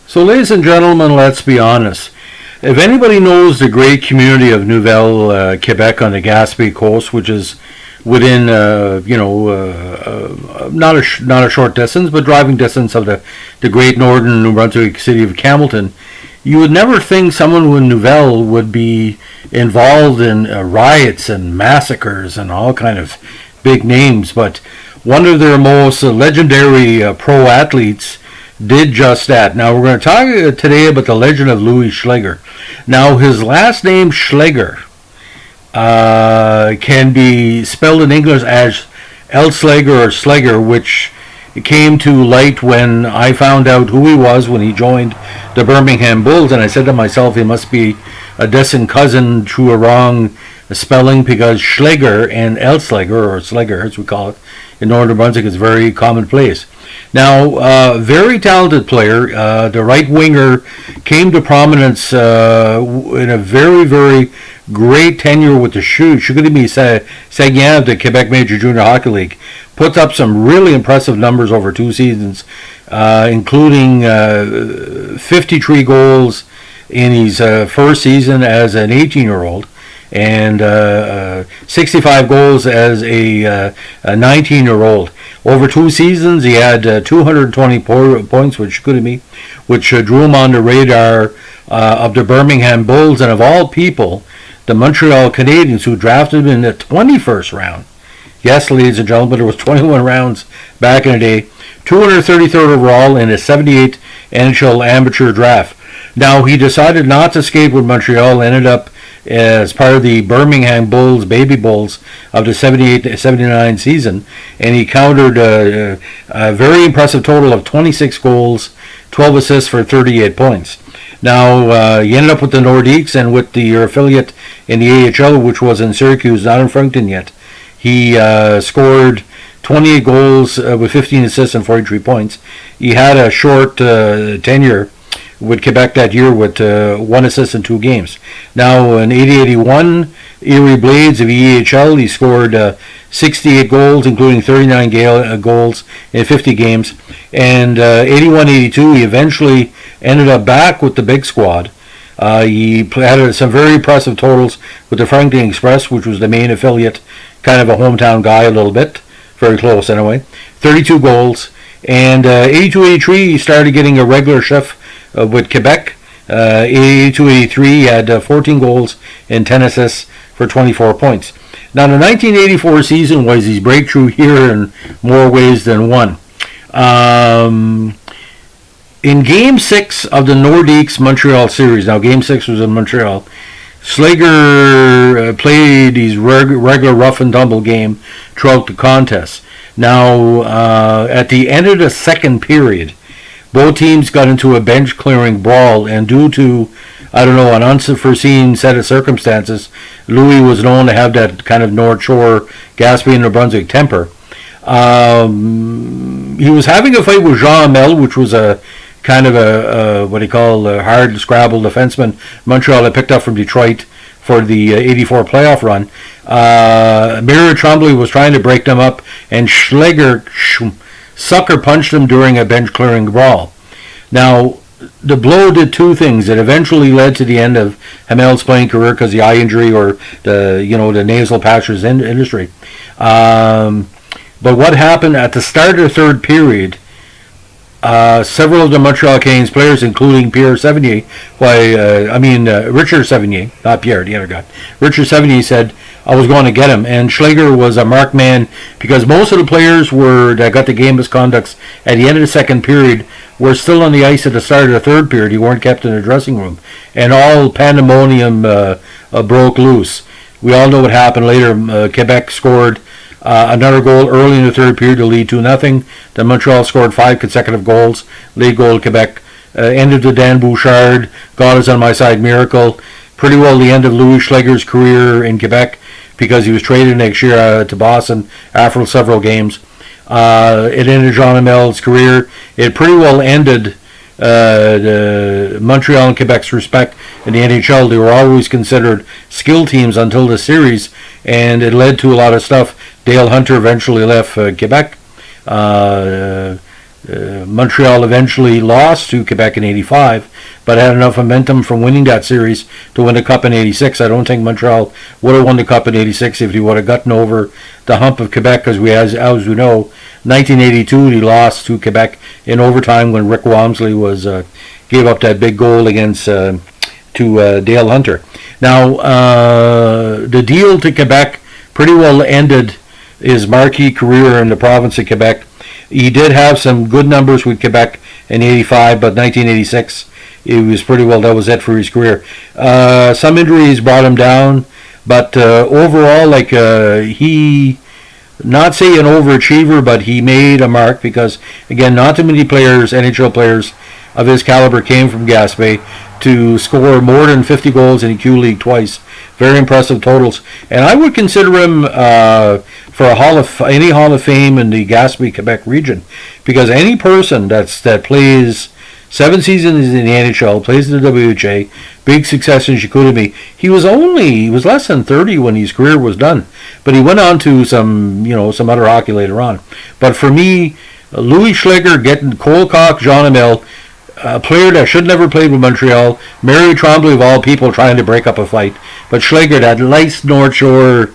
So, ladies and gentlemen, let's be honest. If anybody knows the great community of Nouvelle, Quebec on the Gaspe coast, which is within, not a short distance, but driving distance of the great northern New Brunswick city of Campbellton, you would never think someone with Nouvelle would be involved in riots and massacres and all kind of big names, but one of their most legendary pro athletes did just that. Now, we're going to talk today about the legend of Louis Sleigher. Now, his last name, Sleigher, can be spelled in English as El Sleigher or Sleigher, which came to light when I found out who he was when he joined the Birmingham Bulls, and I said to myself, he must be a distant cousin to a wrong spelling, because Sleigher and El Sleigher, or Sleigher as we call it, in Northern Brunswick is very commonplace. Now, very talented player. The right winger came to prominence in a very, very great tenure with the Chicoutimi Saguenay of the Quebec Major Junior Hockey League. Puts up some really impressive numbers over 2 seasons, including 53 goals in his first season as an 18-year-old. And 65 goals as a 19-year-old. Over 2 seasons, he had 220 points with Chicoutimi, which drew him on the radar of the Birmingham Bulls, and of all people, the Montreal Canadiens, who drafted him in the 21st round. Yes, ladies and gentlemen, there was 21 rounds back in the day. 233rd overall in the 78th NHL Amateur Draft. Now, he decided not to skate with Montreal, ended up as part of the Birmingham Bulls, Baby Bulls, of the 78-79 season, and he countered a very impressive total of 26 goals, 12 assists for 38 points. Now, he ended up with the Nordiques and with the affiliate in the AHL, which was in Syracuse, not in Frankton yet. He scored 28 goals with 15 assists and 43 points. He had a short tenure with Quebec that year with 1 assist in 2 games. Now, in 80-81, Erie Blades of EHL, he scored 68 goals, including 39 goals in 50 games. And 81-82, he eventually ended up back with the big squad. He had some very impressive totals with the Franklin Express, which was the main affiliate, kind of a hometown guy a little bit, very close anyway. 32 goals. And 82-83, he started getting a regular shift with Quebec. 82-83, he had 14 goals and 10 assists for 24 points. Now, the 1984 season was his breakthrough here in more ways than one. In Game 6 of the Nordiques Montreal series, now Game 6 was in Montreal, Sleigher played his regular rough and tumble game throughout the contest. Now, at the end of the second period, both teams got into a bench-clearing brawl, and due to, an unforeseen set of circumstances, Louis was known to have that kind of North Shore, Gaspe, and New Brunswick temper. He was having a fight with Jean Hamel, which was a kind of a hard scrabble defenseman Montreal had picked up from Detroit for the 84 playoff run. Mira Tremblay was trying to break them up, and Sleigher sucker punched him during a bench clearing brawl. Now, the blow did 2 things. It eventually led to the end of Hamel's playing career because the eye injury or the nasal patches industry. But what happened at the start of the third period, several of the Montreal Canadiens players, including Pierre Sevigny, Richard Sevigny, not Pierre, the other guy. Richard Sevigny said, I was going to get him. And Sleigher was a marked man because most of the players that got the game misconducts at the end of the second period were still on the ice at the start of the third period. They weren't kept in the dressing room. And all pandemonium broke loose. We all know what happened later. Quebec scored another goal early in the third period to lead 2-0. Then Montreal scored 5 consecutive goals. Lead goal Quebec. Ended the Dan Bouchard, God is on my side miracle. Pretty well the end of Louis Sleigher's career in Quebec because he was traded next year to Boston after several games. It ended Jean Hamel's career. It pretty well ended the Montreal and Quebec's respect in the NHL. They were always considered skill teams until the series, and it led to a lot of stuff. Dale Hunter eventually left Quebec. Montreal eventually lost to Quebec in 85, but had enough momentum from winning that series to win the Cup in 86. I don't think Montreal would have won the Cup in 86 if he would have gotten over the hump of Quebec, because as we know, 1982 he lost to Quebec in overtime when Rick Walmsley gave up that big goal against to Dale Hunter. Now, the deal to Quebec pretty well ended his marquee career in the province of Quebec. He did have some good numbers with Quebec in 85, but 1986, it was pretty well, that was it for his career. Some injuries brought him down, but overall, he, not say an overachiever, but he made a mark because, again, not too many players, NHL players of his caliber came from Gaspe to score more than 50 goals in the Q League twice. Very impressive totals. And I would consider him for any Hall of Fame in the Gaspe, Quebec region, because any person that plays 7 seasons in the NHL, plays in the WHA, big success in Chicoutimi. He was less than 30 when his career was done, but he went on to some other hockey later on. But for me, Louis Sleigher getting Colcock, Jean Hamel, a player that should never played with Montreal, Mary Tremblay of all people trying to break up a fight, but Sleigher, that nice North Shore,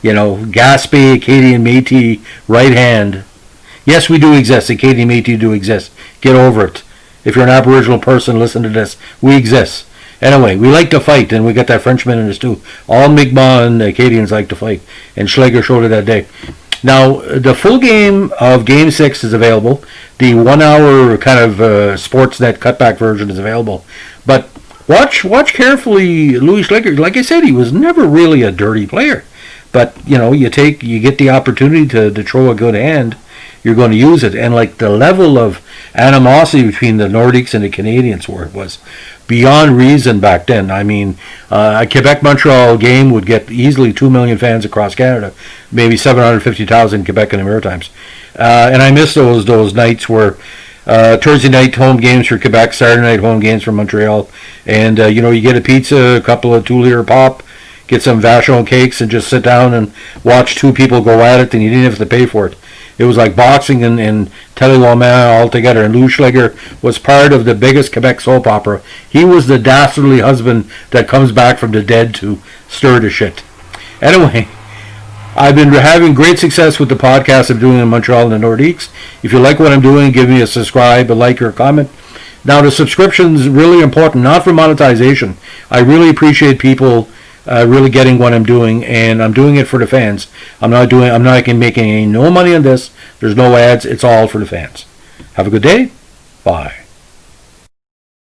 Gaspe, Acadian Métis right hand. Yes, we do exist. Acadian Métis do exist. Get over it. If you're an Aboriginal person, listen to this. We exist. Anyway, we like to fight, and we got that Frenchman in us too. All Mi'kmaq and Acadians like to fight, and Sleigher showed it that day. Now, the full game of Game 6 is available. The 1 hour kind of Sportsnet cutback version is available. But watch carefully Louis Sleigher. Like I said, he was never really a dirty player. But, you get the opportunity to throw a good hand, you're going to use it. And the level of animosity between the Nordiques and the Canadians was beyond reason back then. I mean, a Quebec-Montreal game would get easily 2 million fans across Canada, maybe 750,000 in Quebec and the Maritimes. And I miss those nights where Thursday night home games for Quebec, Saturday night home games for Montreal, and you get a pizza, a couple of 2-liter pop, get some vachon cakes, and just sit down and watch two people go at it, and you didn't have to pay for it. It was like boxing and Téléroman all together. And Louis Sleigher was part of the biggest Quebec soap opera. He was the dastardly husband that comes back from the dead to stir the shit. Anyway, I've been having great success with the podcast I'm doing in Montreal and the Nordiques. If you like what I'm doing, give me a subscribe, a like, or a comment. Now, the subscription is really important, not for monetization. I really appreciate people really getting what I'm doing, and I'm doing it for the fans. I'm not making no money on this. There's no ads. It's all for the fans. Have a good day. Bye.